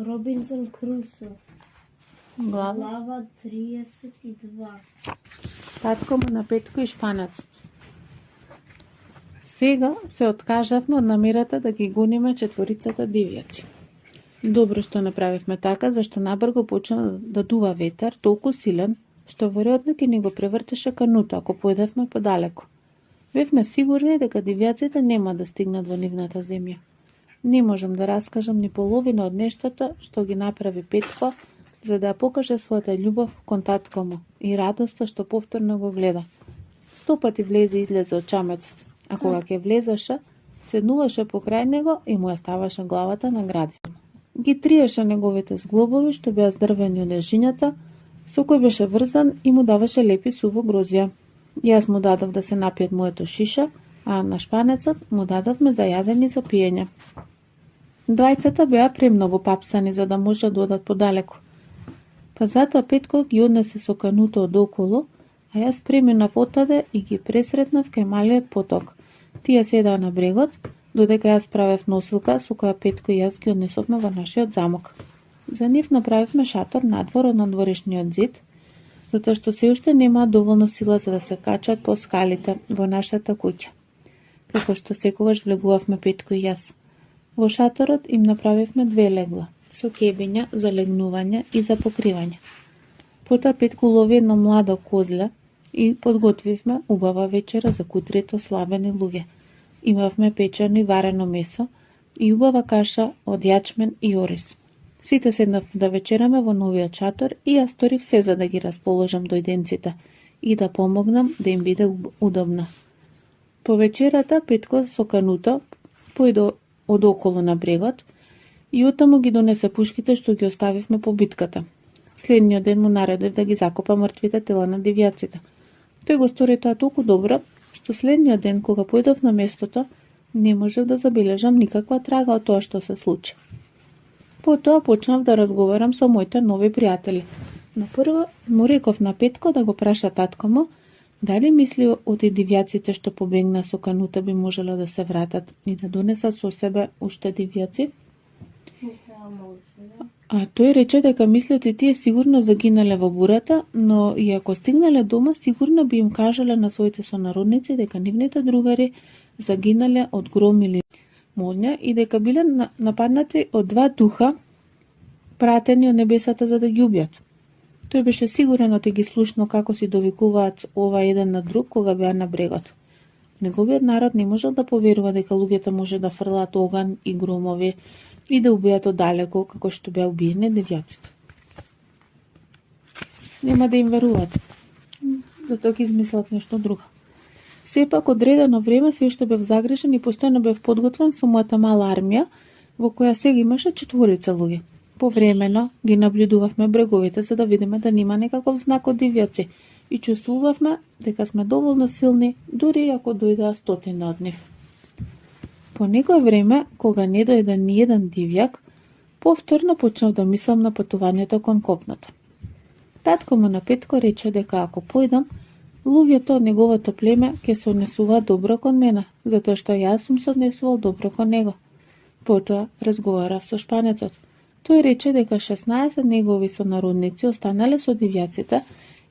Робинсон Крусо. Глава Глава 32. Татко му на Петко и Шпанецот. Сега се откажавме од намерата да ги гониме четворицата дивјаци. Добро што направивме така, зашто набрзо почна да дува ветар, толку силен, што веројатно ќе ни го превртеше кануто ако појдевме подалеку. Бевме сигурни дека дивјаците нема да стигнат во нивната земја. Не можам да раскажам ни половина од нештата што ги направи Петко, за да ја покаже својата љубов кон татко му и радоста што повторно го гледа. 100 пати влезе и излезе од чамецот, а кога ќе влезеше, седнуваше покрај него и му ја ставаше главата на градина. Ги триеше неговите зглобови што беа здрвени од ежињата, со кој беше врзан и му даваше лепи суво грозија. Јас му дадов да се напијат моето шиша, а на Шпанецот му дадовме за јадење и за пиење. Двајцата беа премногу папсани за да може да одат подалеку. Па затоа Петко ги однесе со кануто од околу, а јас преминав отаде и ги пресретнав кај малиот поток. Тие седаа на брегот, додека јас правев носилка со која Петко и јас ги однесовме во нашиот замок. За нив направивме шатор надвор од надворешниот зид, затоа што се уште немаа доволно сила за да се качат по скалите во нашата куќа. Како што секогаш влегувавме Петко и јас. Во шаторот им направивме 2 легла, со кебиња за легнување и за покривање. Потоа Петко лови едно младо козле и подготвивме убава вечера за кутрето славени луѓе. Имавме печено и варено месо и убава каша од јачмен и ориз. Сите седнавме да вечераме во новиот шатор и јас сторив се за да ги расположам дојденците и да помогнам да им биде удобно. По вечерата Петко со кануто појде од околу на брегот и оттаму ги донесе пушките што ги оставивме по битката. Следниот ден му наредив да ги закопа мртвите тела на дивјаците. Тој го стори тоа толку добро, што следниот ден кога појдов на местото, не можев да забележам никаква трага од тоа што се случи. Потоа почнав да разговарам со моите нови пријатели. На прво му реков на Петко да го праша татко му, дали мисли од дивјаците што побегна со канута би можело да се вратат и да донесат со себе уште дивјаци? А тој рече дека мислат и тие сигурно загинале во бурата, но и ако стигнале дома, сигурно би им кажале на своите сонародници дека нивните другари загинале од гром или молња и дека биле нападнати од 2 духа, пратени од небесата за да ги убијат. Тој беше сигурен од ги слушно како си довикуваат ова еден на друг кога беа на брегот. Неговиот народ не можел да поверува дека луѓето може да фрлаат оган и громови и да убијат оддалеку како што беа убиени дивјаците. Нема да им веруваат, затоа ќе измислат нешто друго. Сепак одредено време се уште бев загрижен и постојано бев подготвен со мојата мала армија, во која сега имаше 4 луѓе. Повремено ги наблюдувавме бреговите за да видиме да нема некаков знак од дивјаци и чувствувавме дека сме доволно силни, дури ако дојдеа 100 од нив. По некој време, кога не дојде ни еден дивјак, повторно почнав да мислам на патувањето кон копното. Татко му на Петко рече дека ако појдам, луѓето од неговото племе ќе се однесуваат добро кон мене, затоа што јас сум се однесувал добро кон него. Потоа разговарав со Шпанецот. Тој рече дека 16 негови сонародници останале со дивјаците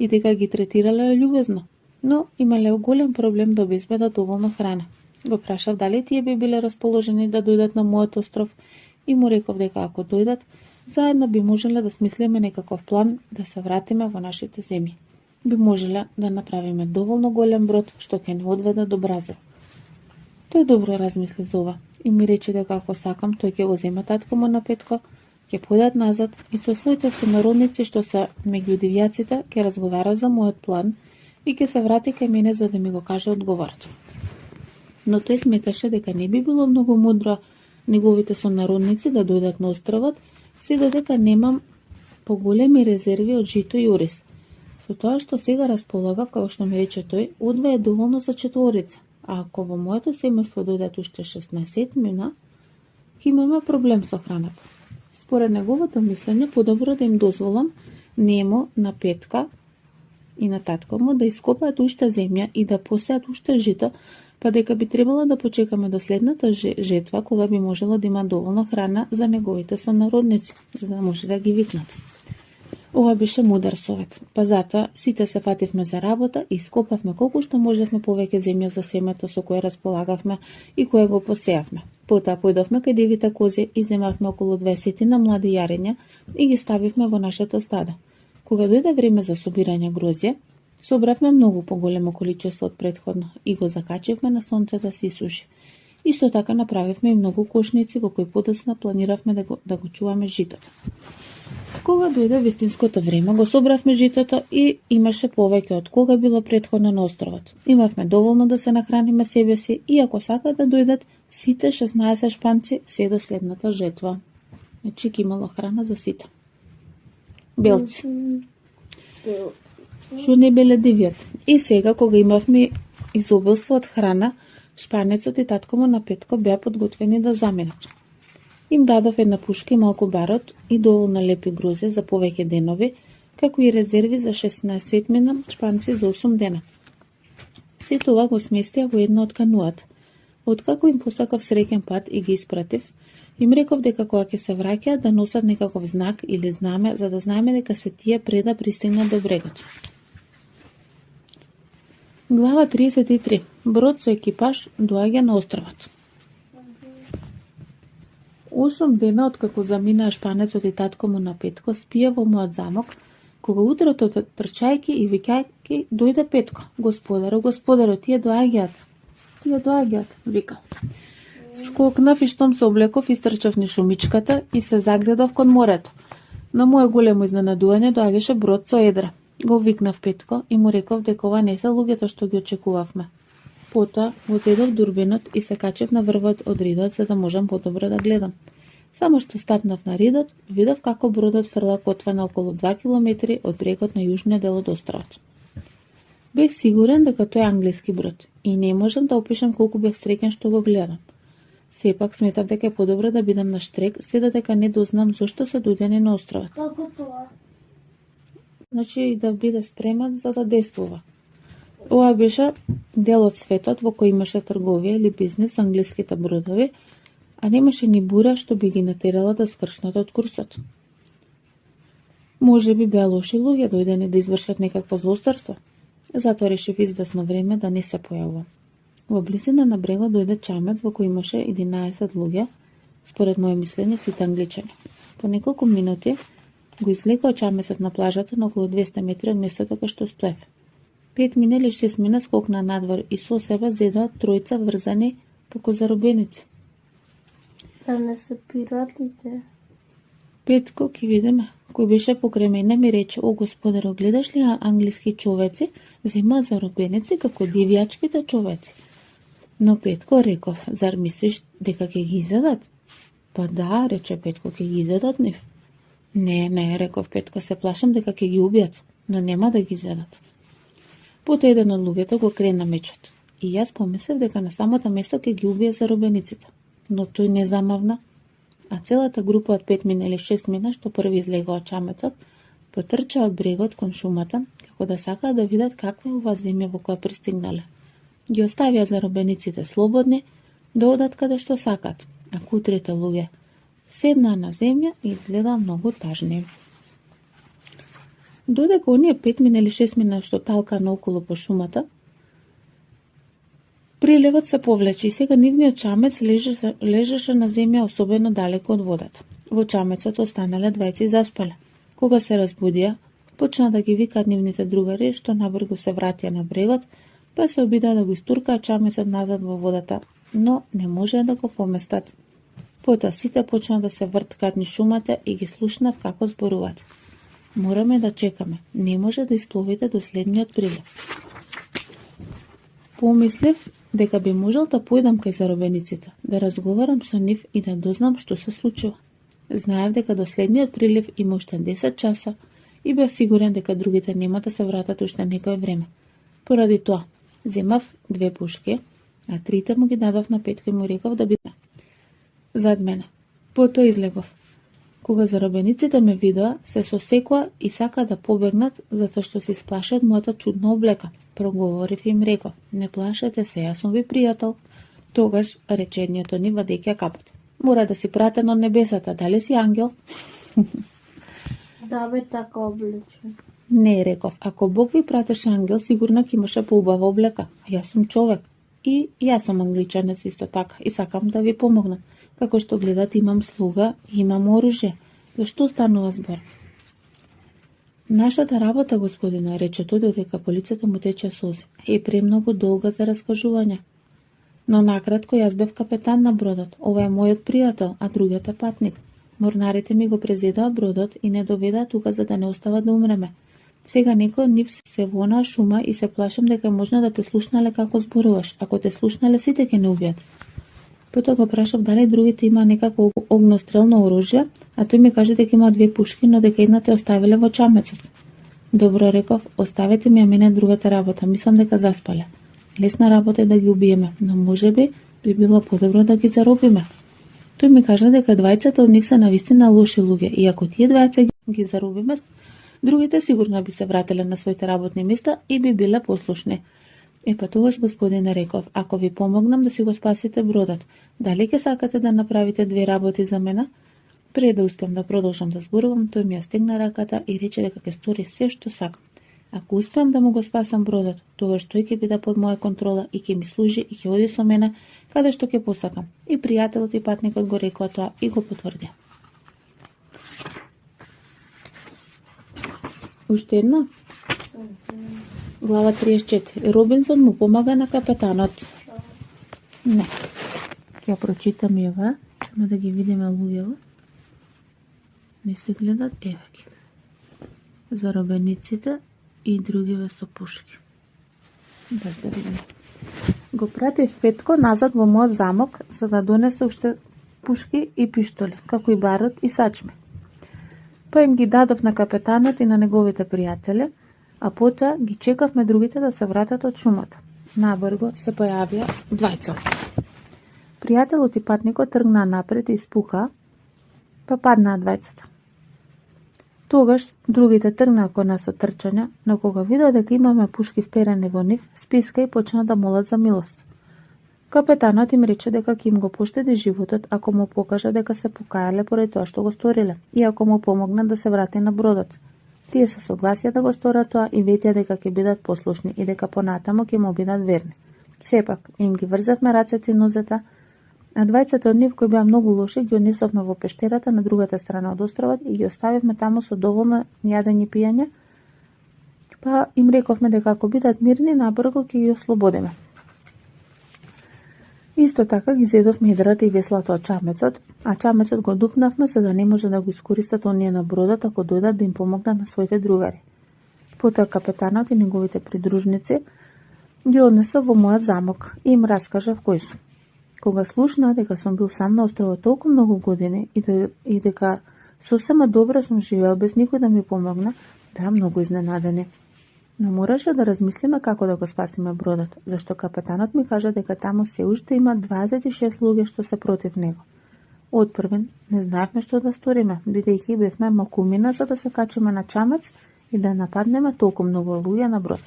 и дека ги третирале љубезно, но имале голем проблем да обезбедат доволно храна. Го прашав дали тие би биле расположени да дојдат на мојот остров и му реков дека ако дојдат, заедно би можеле да смислиме некаков план да се вратиме во нашите земји. Би можеле да направиме доволно голем брод што ќе не одведе до Бразил. Тој добро размисли за ова и ми рече дека ако сакам, тој ќе го зема татко му на Петко, ќе појдат назад и со своите сонародници што се меѓу дивјаците ќе разговара за мојот план и ќе се врати кај мене за да ми го каже одговорот. Но тој сметаше дека не би било многу мудро неговите сонародници да дојдат на островот, се додека немам поголеми резерви од жито и ориз. Со тоа што сега располага, како што ми рече тој, одве е доволно за 4, а ако во моето семејство дојдат уште 16 мина, ќе имаме проблем со храната. Според неговото мислење, подобро да им дозволам нему, на Петка и на татко му да ископаат уште земја и да посеат уште жито, па дека би требало да почекаме до следната жетва, кога би можело да има доволно храна за неговите сонародници, за да може да ги викнат. Ова беше мудар совет, па затоа сите се фативме за работа и скопавме колку што можевме повеќе земја за семето со кое располагавме и кое го посеавме. Потоа појдовме кај дивите кози и земавме околу 20 на млади јарења и ги ставивме во нашето стадо. Кога дојде време за собирање грозје, собравме многу поголемо количество од претходно и го закачивме на сонце да се исуши. Исто така направивме и многу кошници во кои подоцна планиравме да го чуваме житото. Кога дојде вистинското време, го собравме житото и имаше повеќе од кога било претходно на островот. Имавме доволно да се нахраниме себе си и ако сакаат да дојдат сите 16 шпанци се до следната жетва. Значи ќе имало храна за сите. Белци. Што не беле дивјаци. И сега, кога имавме изобилство од храна, шпанецот и татко му на Петко беа подготвени да заминат. Им дадов една пушка и малку барот и доволно лепи грозе за повеќе денови, како и резерви за 16 шпанци за 8 дена. Се тоа го сместија во една од кануата. Откако им посакав среќен пат и ги испратив, им реков дека кога ќе се враќаат да носат некаков знак или знаме, за да знаеме дека се тие пред да пристигнат до брегот. Глава 33. Брод со екипаж доаѓа на островот. 8 дена откако заминаа шпанецот и татко му на Петко, спија во мојот замок, кога утрото трчајки и викајки дојде Петко. Господаро, тие доаѓаат, викал. Скокнав и штом се облеков, истрчав низ шумичката и се загледав кон морето. На моје големо изненадување доаѓаше брод со едра. Го викнав Петко и му реков дека ова не се луѓето што ги очекувавме. Потоа го зедов дурбинот и се качев на врвот од ридот за да можам подобро да гледам. Само што стапнав на ридот, видов како бродот фрла котва на околу 2 километри од брегот на јужниот дел од островот. Бев сигурен дека тој е англиски брод и не можам да опишам колку бев среќен што го гледам. Сепак сметав дека е подобро да бидам на штрек, се додека не дознам зошто се дојдени на островот. Како тоа? Значи и да биде спремат за да действува. Ова беше дел од светот во кој имаше трговија или бизнес с англиските бродови, а немаше ни бура што би ги натерала да скршнат од курсот. Може би беа лоши луѓе дојдени да извршат некакво злосторство, затоа решив извесно време да не се појавувам. Во близина на брегот дојде чамет во кој имаше 11 луѓе, според моје мислење сите англичани. По неколку минути го излекоа чаметот на плажата на околу 200 метри од местото кај што стоев. 5 или 6 мина скокна надвор и со себе зедоа тројца врзани како заробеници. Да не се пиратите. Петко, ки видиме, кој беше покрај мене, ми рече: "О, господаро, гледаш ли англиски човеци, зема заробеници како дивјачките човеци?" Но Петко реков: "Зар мислиш дека ќе ги изедат?" "Па да," рече Петко, "ќе ги изедат нив." Не, реков Петко, "се плашам дека ќе ги убијат, но нема да ги изедат." Потоа еден од луѓето го крена мечот и јас помислев дека на самото место ќе ги убие заробениците, но тој не замавна, а целата група од 5 или 6 мина што први излегоа чаметот, потрчаа од брегот кон шумата, како да сакаат да видат каква е ова земја во која пристигнале. Ги оставија заробениците слободни да одат каде што сакат, а кутрите луѓе седнаа на земја и изгледа многу тажни. Додека оние 5 или 6 мина што талка наоколу по шумата, приливот се повлече и сега нивниот чамец лежеше на земја особено далеко од водата. Во чамецот останале двајци заспале. Кога се разбудија, почна да ги викаат нивните другари што набрзо се вратија на брегот, па се обидаа да го истуркаат чамецот назад во водата, но не можеа да го поместат. Потоа сите почнаа да се врткаат низ шумата и ги слушнав како зборуваат: "Мораме да чекаме, не може да испловите до следниот прилив." Помислив дека би можел да појдам кај заробениците, да разговарам со нив и да дознам што се случува. Знаев дека до следниот прилив има уште 10 часа и бев сигурен дека другите нема да се вратат уште некој време. Поради тоа, земав 2 пушки, а 3 му ги дадов на Петко и му реков да биде зад мене. Потоа излегов. Кога заробениците ме видоа, се сосекоа и сака да побегнат, затоа што се исплаши од мојата чудна облека. Проговорив им реков: не плашете се, јас сум ви пријател. Тогаш рече едниот од нив вадејќи ја капот: мора да си пратен од небесата, дали си ангел? Да бе така облечен. Не, реков, ако Бог ви пратеше ангел, сигурно ќе имаше поубава облека. Јас сум човек. И јас сум англичанец исто така и сакам да ви помогнам. Како што гледате, имам слуга и имам оружје. Зашто станува збор? Нашата работа, господина, рече тој додека по лицето му тече солзи, е премногу долга за раскажување. Но накратко, јас бев капетан на бродот. Ова е мојот пријател, а другиот е патник. Морнарите ми го презедаа бродот и не доведаа тука за да не остават да умреме. Сега некој од нив се во онаа шума и се плашам дека можно да те слушнале како зборуваш. Ако те слушнале, сите ќе не убијат. Потоа го прашав дали другите има некако огнострелно оружје, а тој ми каже дека има 2 пушки, но дека едната ја оставиле во чамецот. Добро, реков, оставете ми ја мене другата работа, мислам дека заспале. Лесна работа е да ги убиеме, но можеби би било подобро да ги заробиме. Тој ми кажа дека двајцата од нив се навистина лоши луѓе и ако тие двајца ги заробиме, другите сигурно би се врателе на своите работни места и би биле послушни. Па тогаш, господине, реков, ако ви помогнам да си го спасите бродот, дали ќе сакате да направите 2 работи за мене? Пред да успеам да продолжам да зборувам, тој ми ја стегна раката и рече дека ќе стори се што сакам. Ако успеам да му го спасам бродот, тогаш тој ќе биде под моја контрола и ќе ми служи и ќе оди со мене каде што ќе посакам. И пријателот и патникот го рекоа тоа и го потврди. Уште една? Глава 34. Робинсон му помага на капетанот. Не. Ќе прочитам и ова, само да ги видиме луѓево. Не се гледат, еве ги. Заробениците и другиве со пушки. Да видиме. Го пратив Петко назад во мојот замок, за да донесе уште пушки и пиштоли, како и барут и сачми. Па им ги дадов на капетанот и на неговите пријатели, а потоа ги чекавме другите да се вратат од шумата. Набрзо се појавија двајца. Пријателот и патникот тргнаа напред и спука, па паднаа двајцата. Тогаш другите тргнаа кон нас од трчање, но кога видеа дека имаме пушки вперени во нив, списка и почна да молат за милост. Капетанот им рече дека ќе им го поштеди животот ако му покажа дека се покајале поради тоа што го сториле и ако му помогнат да се врати на бродот. Тие се согласија да го сторат тоа и ветија дека ќе бидат послушни и дека понатамо ќе му бидат верни. Сепак, им ги врзавме рацете и нозете, а двајцата од нив кои беа многу лоши ги однесовме во пештерата на другата страна од островот и ги оставивме таму со доволно јадење и пиење, па им рековме дека ако бидат мирни, набрзо ќе ги ослободиме. Исто така ги зедовме едрата и веслата од чамецот, а чамецот го дупнавме за да не може да го искористат оние на бродот ако дојдат да им помогнат на своите другари. Потоа капетанот и неговите придружници ги однесо во мојот замок и им раскажав кој сум. Кога слушнаа дека сум бил сам на островот толку многу години и дека сосема добро сум живеел без никој да ми помогне, беа многу изненадени. Но мораше да размислиме како да го спасиме бродот, зашто капетанот ми кажа дека таму се уште има 26 луѓе што се против него. Од првен не знаевме што да сториме, бидејќи бевме макумина за да се качиме на чамец и да нападнеме толку многу луѓе на брод.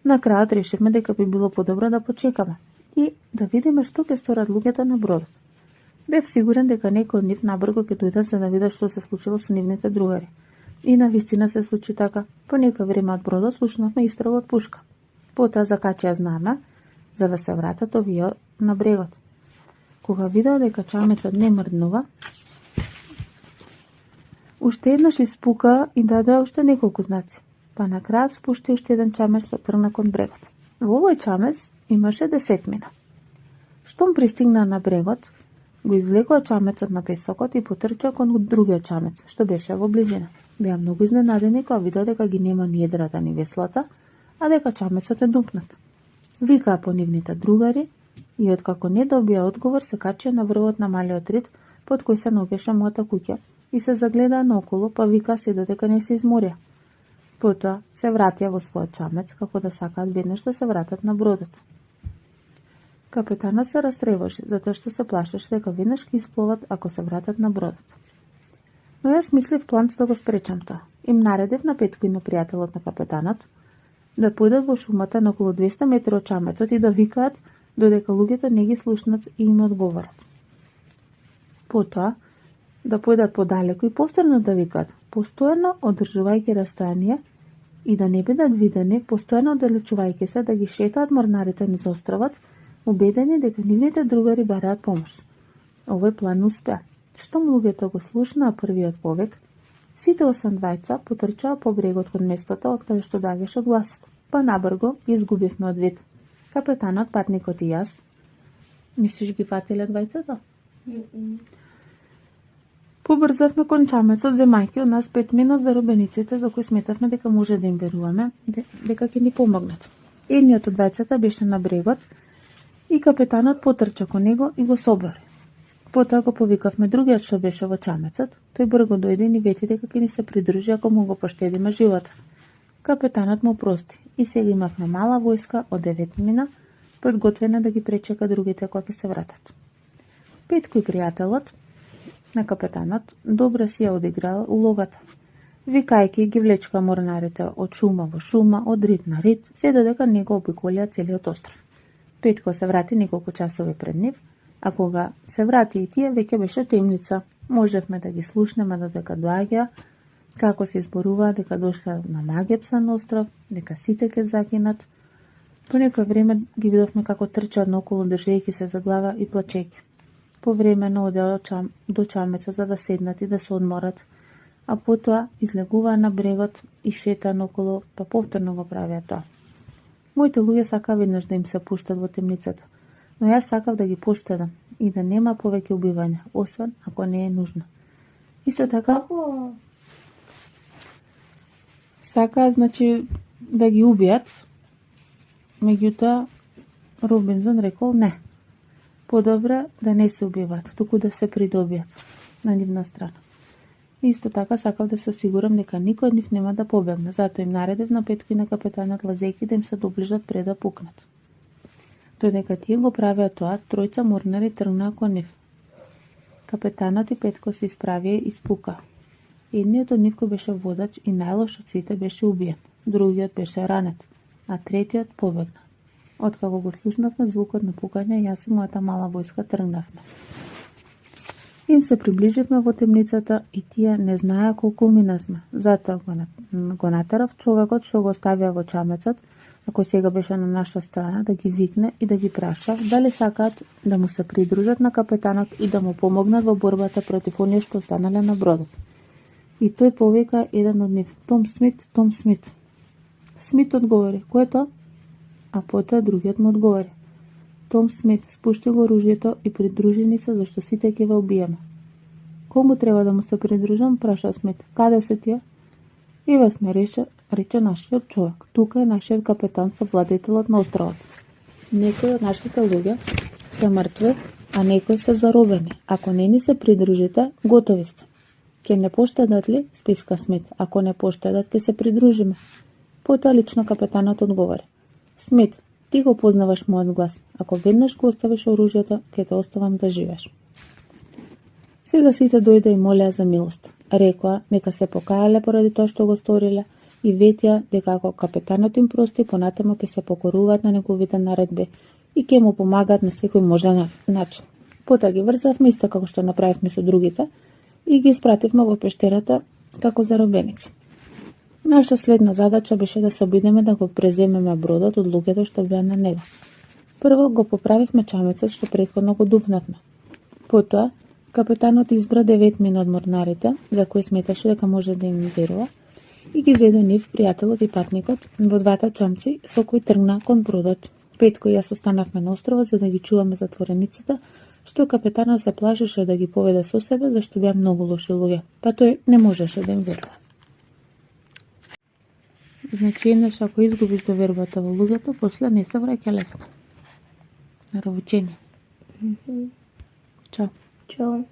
На крајот решивме дека би било подобро да почекаме и да видиме што ќе сторат луѓето на бродот. Бев сигурен дека некој од нив набрзо ќе дојдат за да видат што се случило со нивните другари. И навистина се случи така. По некој време од бродот слушнавме истрел од пушка. Потоа закачија знаме за да се вратат овие на брегот. Кога видеа дека чамецот не мрднува, уште еднаш испука и дадоа уште неколку знаци. Па на крајот спушти уште еден чамец што тргна кон брегот. Во овој чамец имаше 10 мина. Штом пристигна на брегот, го извлекоа чамецот на песокот и потрча кон другиот чамец, што беше во близина. Беа многу изненадени кога видеа дека ги нема ни едрата ни веслата, а дека чамецот е дупнат. Викаа по нивните другари и откако не добија одговор, се качија на врвот на малиот рид под кој се наоѓаше мојата куќа и се загледаа наоколу, па вика се додека не се изморија. Потоа се вратија во својот чамец како да сакаат веднаш да се вратат на бродот. Капетанот се растревожи, затоа што се плашеше дека веднаш ќе испловат ако се вратат на бродот. Но јас мислив план да го спречам тоа. Им наредев на Петко и на пријателот на капетанот да појдат во шумата на околу 200 метри од чамецот и да викаат додека луѓето не ги слушнат и им одговорат. Потоа, да појдат подалеку и повторно да викаат, постојано одржувајќи растојание и да не бидат видени, постојано оддалечувајќи се да ги шетаат морнарите низ островот, убедени дека нивните другари бараат помош. Овој план успеа. Штом луѓето го слушнаа првиот повик, сите 8 двајца потрчаа по брегот кон местото од каде што доаѓаше гласот. Па набрго изгубивме од вид. Капетанот, патникот и јас. Мислиш ги фатиле двајцата? Побрзавме кон чамецот, земајќи од нас 5 минут заробениците за кои сметавме дека може да им веруваме, дека ќе ни помогнат. Едниот од двајцата беше на брегот и капетанот потрча кон него и го собори. Потоа го повикавме другиот што беше во чамецот, тој брзо дојде и ни вети дека ќе ни се придружи ако му го поштедиме животот. Капетанот му прости и сега имавме мала војска од 9 мина, подготвена да ги пречека другите кога ќе се вратат. Петко и пријателот на капетанот добро си ја одиграл улогата. Викајќи ги влечка морнарите од шума во шума, од рид на рид, се додека не го обиколија целиот остров. Петко се врати неколку часови пред нив, а кога се врати и тие, веќе беше темница. Можевме да ги слушнеме додека доаѓа, како се изборуваа дека дошле на Магепсан остров, дека сите ќе загинат. По некој време ги видовме како трчаат наоколу држејќи се за глава и плачејќи. Повремено одеа до чамеца за да седнат и да се одморат, а потоа излегуваа на брегот и шетаа наоколу, па повторно го правеа тоа. Моите луѓе сакаа веднаш да им се пуштат во темницата, но јас сакав да ги поштедам и да нема повеќе убивања, освен ако не е нужно. Исто така, сакаа, значи, да ги убијат, меѓутоа Робинзон рекол не. Подобре да не се убиваат, туку да се придобијат на нивна страна. Исто така сакав да се осигурам дека никој од нив нема да побегне, затоа им наредев на Петко и на капетанот лазејќи да им се доближат пред да пукнат. Додека тие го правеа тоа, тројца морнари тргнаа кон нив. Капетанот и Петко се исправија и спука. Едниот од нив кој беше водач и најлош од сите беше убиен, другиот беше ранет, а третиот побегна. Откако го слушнавме звукот на пукање, јас и мојата мала војска тргнавме. Им се приближивме во темницата и тие не знаеа колку мина сме. Затоа го натерав човекот што го оставија во чамецот, а кој сега беше на наша страна, да ги викне и да ги праша дали сакаат да му се придружат на капетанот и да му помогнат во борбата против оние што останале на бродот. И тој повика еден од нив: Том Смит, Том Смит. Смит одговори: кој е тоа? А потоа другиот му одговори: Том Смит, спушти го оружјето и придружи ни се, зашто сите ќе ве убиеме. Кому треба да му се придружам? Праша Смит. Каде се тие? Еве сме, рече нашиот човек. Тука е нашиот капетан со владетелот на островот. Некои од нашите луѓе се мртви, а некои се заробени. Ако не ни се придружите, готови сте. Ке не поштедат ли? Списка Смит. Ако не поштедат, ке се придружиме. Потоа лично капетанот одговори: Смит, ти го познаваш мојот глас. Ако веднаш го оставиш оружјето, ќе те оставам да живееш. Сега сите дојде и молеа за милост. Рекоа нека се покајале поради тоа што го сториле и ветија дека ако капетанот им прости, понатаму ќе се покоруваат на неговите наредби и ќе му помагаат на секој можен начин. Потоа ги врзавме исто како што направивме со другите и ги испративме во пештерата како заробеници. Наша следна задача беше да се обидеме да го преземеме бродот од луѓето што беа на него. Прво го поправивме чамецот што претходно го дупнавме. Потоа, капетанот избра 9 мина од морнарите, за кои сметаше дека може да им верува, и ги зеде нив, пријателот и патникот, во двата чамци со кои тргна кон бродот. Петко и јас останавме на островот за да ги чуваме затворениците, што капетанот се плашеше да ги поведе со себе, зашто беа многу лоши луѓе, па тој не можеше да им верува. Значи, еднаш ако изгубиш довербата во луѓето, после не се враќа лесно. На равучение. Чао. Чао.